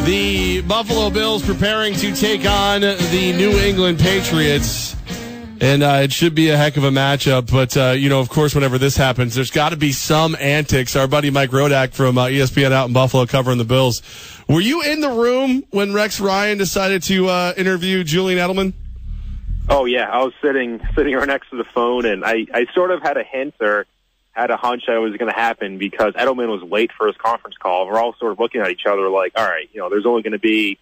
The Buffalo Bills preparing to take on the New England Patriots. And it should be a heck of a matchup. But, of course, whenever this happens, there's got to be some antics. Our buddy Mike Rodak from ESPN out in Buffalo covering the Bills. Were you in the room when Rex Ryan decided to interview Julian Edelman? Oh, yeah. I was sitting right next to the phone, and I sort of had a hint or had a hunch that it was going to happen because Edelman was late for his conference call. We're all sort of looking at each other like, all right, there's only going to be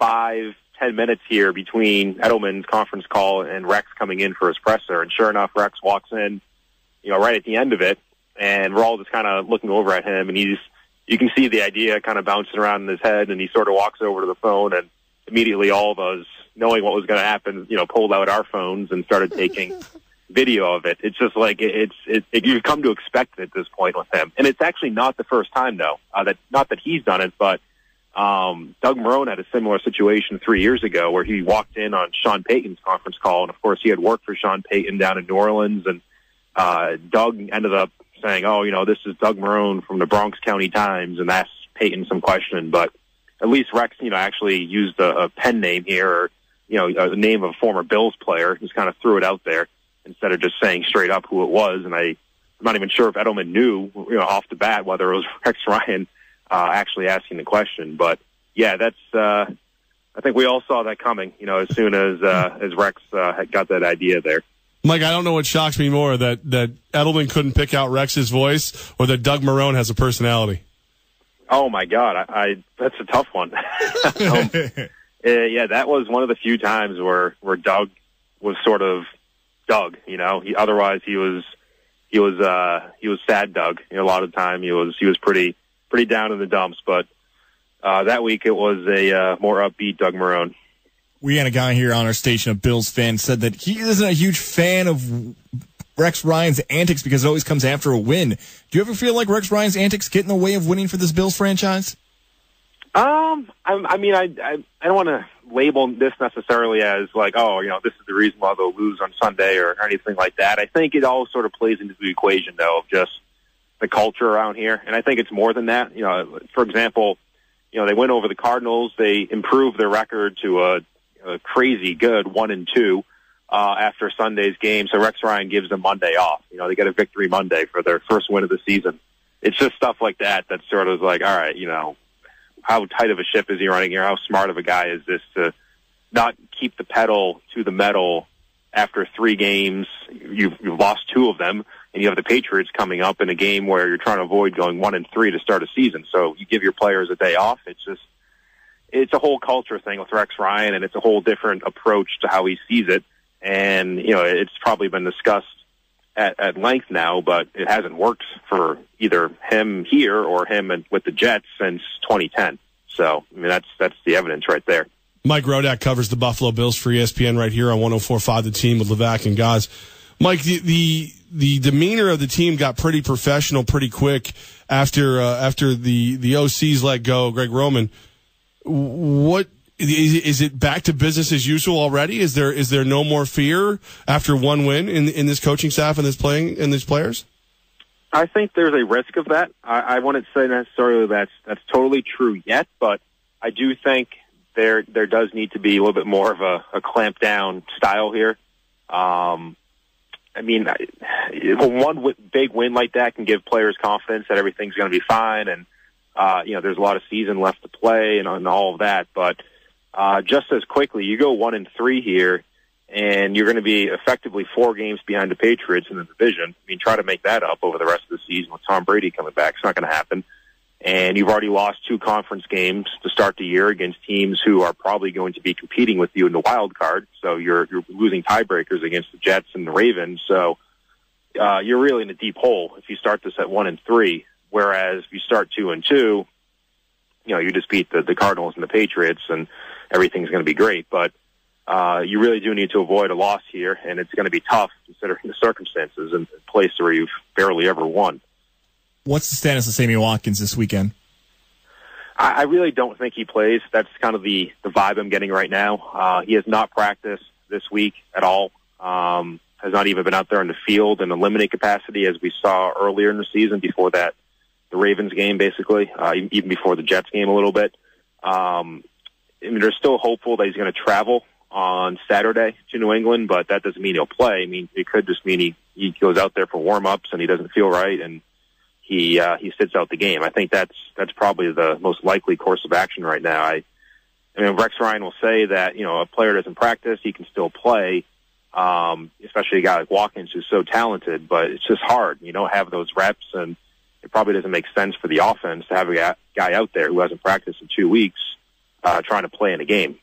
5-10 minutes here between Edelman's conference call and Rex coming in for his presser. And sure enough, Rex walks in, right at the end of it, and we're all just kind of looking over at him, and you can see the idea kind of bouncing around in his head, and he sort of walks over to the phone, and immediately all of us, knowing what was going to happen, pulled out our phones and started taking video of it. It's just like you've come to expect it at this point with him, and it's actually not the first time though. Not that he's done it, but Doug Marrone had a similar situation 3 years ago where he walked in on Sean Payton's conference call, and of course he had worked for Sean Payton down in New Orleans, and Doug ended up saying, "Oh, this is Doug Marrone from the Bronx County Times," and asked Payton some question, but at least Rex, actually used a pen name here, or the name of a former Bills player. Just kind of threw it out there instead of just saying straight up who it was. And I'm not even sure if Edelman knew, off the bat whether it was Rex Ryan actually asking the question. But yeah, that's I think we all saw that coming. As soon as Rex had got that idea there. Mike, I don't know what shocks me more, that Edelman couldn't pick out Rex's voice, or that Doug Marrone has a personality. Oh my God, that's a tough one. Yeah, that was one of the few times where Doug was sort of Doug. Otherwise he was sad Doug. A lot of the time he was pretty down in the dumps. But that week it was a more upbeat Doug Marrone. We had a guy here on our station, a Bills fan, said that he isn't a huge fan of Rex Ryan's antics because it always comes after a win. Do you ever feel like Rex Ryan's antics get in the way of winning for this Bills franchise? I don't want to label this necessarily as like, this is the reason why they'll lose on Sunday or anything like that. I think it all sort of plays into the equation, though, of just the culture around here. And I think it's more than that. For example, they went over the Cardinals. They improved their record to a crazy good 1-2 after Sunday's game. So Rex Ryan gives them Monday off. They get a victory Monday for their first win of the season. It's just stuff like that that sort of like, all right, how tight of a ship is he running here? How smart of a guy is this to not keep the pedal to the metal after 3 games? You've lost 2 of them, and you have the Patriots coming up in a game where you're trying to avoid going 1-3 to start a season. So you give your players a day off. It's a whole culture thing with Rex Ryan, and it's a whole different approach to how he sees it. And, it's probably been discussed at length now, but it hasn't worked for either him here or him with the Jets since 2010. So, that's the evidence right there. Mike Rodak covers the Buffalo Bills for ESPN right here on 104.5 The Team with Levack and Gaz. Mike, the demeanor of the team got pretty professional pretty quick after the OCs let go, Greg Roman. What is it back to business as usual already? Is there no more fear after one win in this coaching staff and these players? I think there's a risk of that. I wouldn't say necessarily that's totally true yet, but I do think there does need to be a little bit more of a clamp down style here. One big win like that can give players confidence that everything's going to be fine, and there's a lot of season left to play and all of that. But just as quickly, you go 1-3 here, and you're going to be effectively 4 games behind the Patriots in the division. Try to make that up over the rest of the season with Tom Brady coming back. It's not going to happen. And you've already lost 2 conference games to start the year against teams who are probably going to be competing with you in the wild card. So you're losing tiebreakers against the Jets and the Ravens. So you're really in a deep hole if you start this at 1-3. Whereas if you start 2-2, you just beat the Cardinals and the Patriots, and everything's going to be great. But you really do need to avoid a loss here, and it's going to be tough considering the circumstances in a place where you've barely ever won. What's the status of Sammy Watkins this weekend? I really don't think he plays. That's kind of the vibe I'm getting right now. He has not practiced this week at all. Has not even been out there in the field in a limited capacity as we saw earlier in the season before that, the Ravens game basically, even before the Jets game a little bit. I mean, they're still hopeful that he's going to travel on Saturday to New England, but that doesn't mean he'll play. I mean, it could just mean he goes out there for warm-ups and he doesn't feel right and he sits out the game. I think that's probably the most likely course of action right now. I mean, Rex Ryan will say that, a player doesn't practice, he can still play, especially a guy like Watkins who's so talented, but it's just hard. You don't have those reps, and it probably doesn't make sense for the offense to have a guy out there who hasn't practiced in 2 weeks trying to play in a game.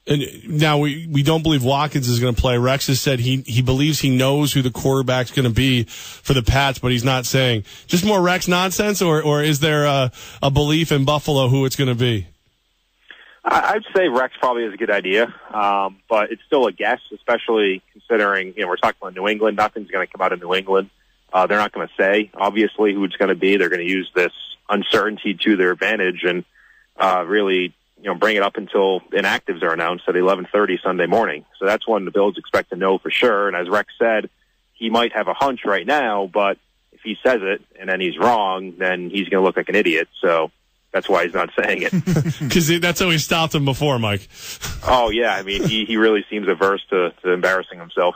And now we don't believe Watkins is going to play. Rex has said he believes he knows who the quarterback's going to be for the Pats, but he's not saying. Just more Rex nonsense, or is there a belief in Buffalo who it's going to be? I'd say Rex probably is a good idea, but it's still a guess, especially considering, we're talking about New England. Nothing's going to come out of New England. They're not going to say, obviously, who it's going to be. They're going to use this uncertainty to their advantage and really bring it up until inactives are announced at 11:30 Sunday morning. So that's when the Bills expect to know for sure. And as Rex said, he might have a hunch right now, but if he says it and then he's wrong, then he's going to look like an idiot. So that's why he's not saying it. Because that's how he stopped him before, Mike. Oh, yeah. I mean, he really seems averse to embarrassing himself.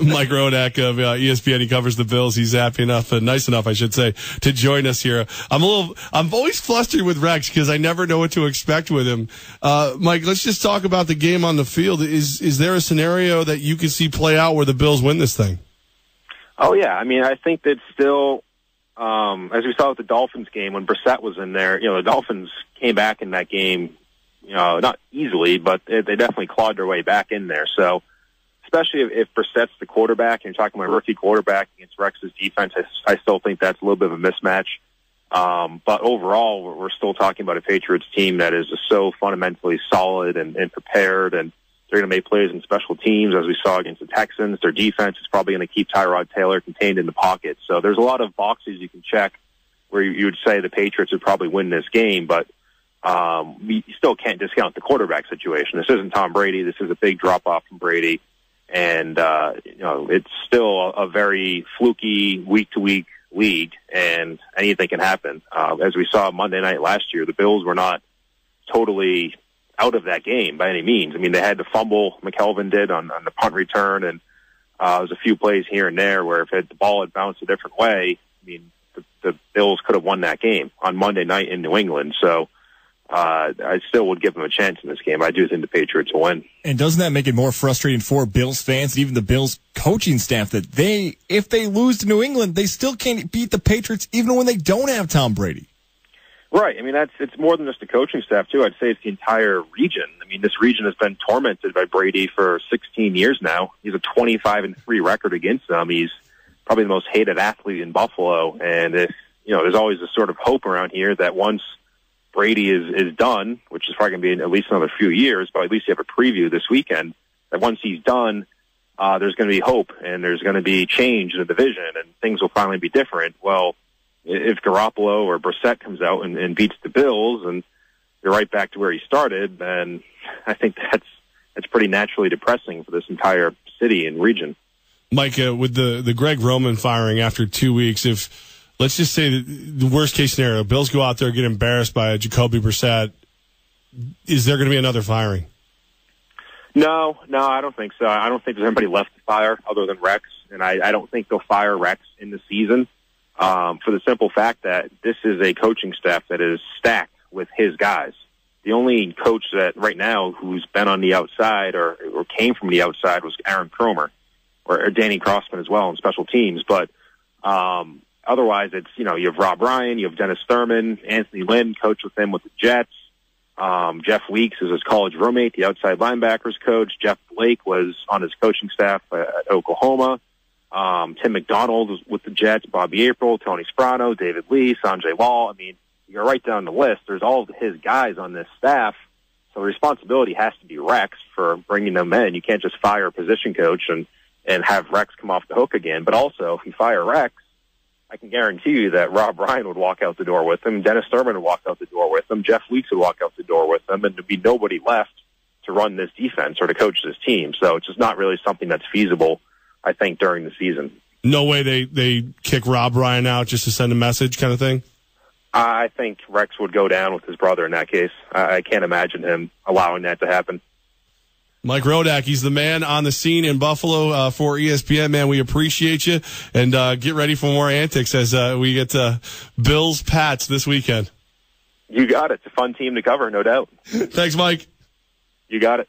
Mike Rodak of ESPN, he covers the Bills. He's happy enough, nice enough, I should say, to join us here. I'm always flustered with Rex because I never know what to expect with him. Mike, let's just talk about the game on the field. Is there a scenario that you can see play out where the Bills win this thing? Oh, yeah. I mean, I think that still, as we saw with the Dolphins game when Brissett was in there, the Dolphins came back in that game, not easily, but they definitely clawed their way back in there. So, especially if Brissett's the quarterback, and you're talking about a rookie quarterback against Rex's defense, I still think that's a little bit of a mismatch. But overall, we're still talking about a Patriots team that is just so fundamentally solid and prepared, and they're going to make plays in special teams, as we saw against the Texans. Their defense is probably going to keep Tyrod Taylor contained in the pocket. So there's a lot of boxes you can check where you would say the Patriots would probably win this game, but we still can't discount the quarterback situation. This isn't Tom Brady. This is a big drop-off from Brady. And, it's still a very fluky week-to-week league, and anything can happen. As we saw Monday night last year, the Bills were not totally out of that game by any means. I mean, they had to fumble, McKelvin did, on the punt return, and there was a few plays here and there where if the ball had bounced a different way, I mean, the Bills could have won that game on Monday night in New England. So I still would give them a chance in this game. I do think the Patriots will win. And doesn't that make it more frustrating for Bills fans and even the Bills coaching staff that if they lose to New England, they still can't beat the Patriots even when they don't have Tom Brady? Right. I mean, it's more than just the coaching staff, too. I'd say it's the entire region. I mean, this region has been tormented by Brady for 16 years now. He's a 25-3 record against them. He's probably the most hated athlete in Buffalo. And there's always a sort of hope around here that once Brady is done, which is probably going to be in at least another few years, but at least you have a preview this weekend, that once he's done, there's going to be hope and there's going to be change in the division and things will finally be different. Well, if Garoppolo or Brissett comes out and beats the Bills and you're right back to where he started, then I think that's pretty naturally depressing for this entire city and region. Mike, with the Greg Roman firing after 2 weeks, let's just say the worst case scenario, Bills go out there, get embarrassed by Jacoby Brissett, is there going to be another firing? No, I don't think so. I don't think there's anybody left to fire other than Rex, and I don't think they'll fire Rex in the season for the simple fact that this is a coaching staff that is stacked with his guys. The only coach that right now who's been on the outside or came from the outside was Aaron Cromer or Danny Crossman as well in special teams, but otherwise, it's, you have Rob Ryan, you have Dennis Thurman, Anthony Lynn, coached with him with the Jets. Jeff Weeks is his college roommate, the outside linebackers coach. Jeff Blake was on his coaching staff at Oklahoma. Tim McDonald was with the Jets, Bobby April, Tony Sprono, David Lee, Sanjay Wall. I mean, you're right down the list. There's all of his guys on this staff. So the responsibility has to be Rex for bringing them in. You can't just fire a position coach and have Rex come off the hook again. But also, if you fire Rex, I can guarantee you that Rob Ryan would walk out the door with him, Dennis Thurman would walk out the door with him, Jeff Weeks would walk out the door with him, and there'd be nobody left to run this defense or to coach this team. So it's just not really something that's feasible, I think, during the season. No way they kick Rob Ryan out just to send a message kind of thing? I think Rex would go down with his brother in that case. I can't imagine him allowing that to happen. Mike Rodak, he's the man on the scene in Buffalo for ESPN. Man, we appreciate you, and get ready for more antics as we get Bills-Pats this weekend. You got it. It's a fun team to cover, no doubt. Thanks, Mike. You got it.